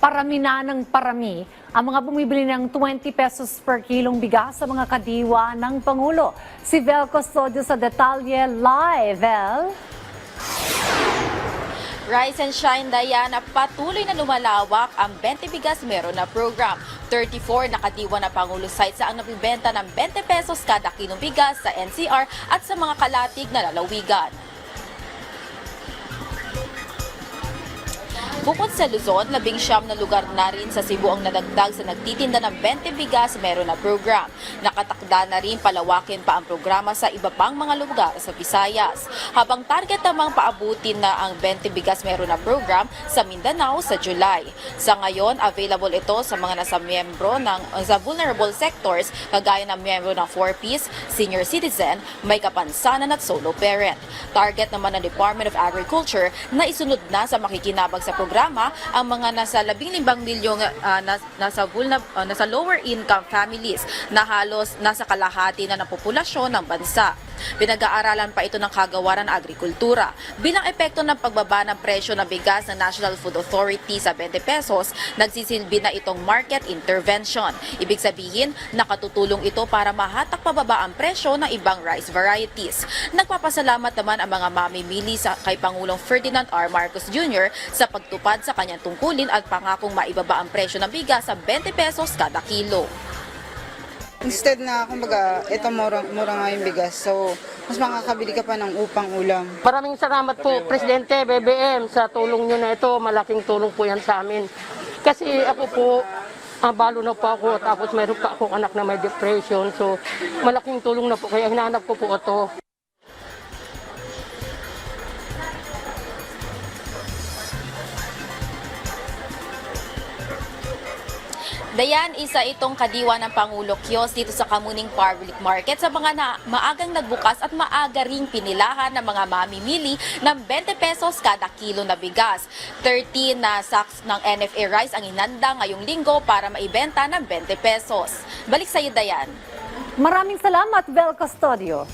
parami na ng parami ang mga bumibili ng 20 pesos per kilong bigas sa mga kadiwa ng Pangulo. Si Vel Custodio sa detalye live. Vel? Rise and Shine, Diana, patuloy na lumalawak ang 20 Bigas Meron na program. 34 na kadiwa na Pangulo sites ang nagbibenta ng 20 pesos kada kilong bigas sa NCR at sa mga kalatig na lalawigan. Bukod sa Luzon, 19 na lugar na rin sa Cebu ang nadagdag sa nagtitinda ng 20 Bigas Meron na program. Nakatakda na rin palawakin pa ang programa sa iba pang mga lugar sa Visayas. Habang target namang paabutin na ang 20 Bigas Meron na program sa Mindanao sa July. Sa ngayon, available ito sa mga nasa miyembro sa vulnerable sectors kagaya ng miyembro ng 4Ps, senior citizen, may kapansanan at solo parent. Target naman ng Department of Agriculture na isunod na sa makikinabang sa programa ang mga nasa 15 milyong nasa lower income families na halos nasa kalahati na ng populasyon ng bansa. Pinag-aaralan pa ito ng Kagawaran ng Agrikultura. Bilang epekto ng pagbaba ng presyo ng bigas ng National Food Authority sa 20 pesos, nagsisilbi na itong market intervention. Ibig sabihin, nakatutulong ito para mahatak pababa ang presyo ng ibang rice varieties. Nagpapasalamat naman ang mga mamimili kay Pangulong Ferdinand R. Marcos Jr. sa pagtupad sa kanyang tungkulin at pangakong maibaba ang presyo ng bigas sa 20 pesos kada kilo. Instead na, kumbaga, ito mura nga yung bigas. So, mas makakabili ka pa ng upang ulam. Maraming salamat po, Presidente BBM, sa tulong nyo na ito. Malaking tulong po yan sa amin. Kasi ako po, balo na po ako, tapos meron pa akong anak na may depression. So, malaking tulong na po. Kaya hinahanap ko po ito. Dayan, isa itong kadiwa ng Pangulo Kiosk dito sa Kamuning Public Market sa mga maagang nagbukas at maaga ring pinilahan ng mga mamimili ng 20 pesos kada kilo na bigas. 13 na sacks ng NFA rice ang inanda ngayong linggo para maibenta ng 20 pesos. Balik sa iyo, Dayan. Maraming salamat, Vel Custodio.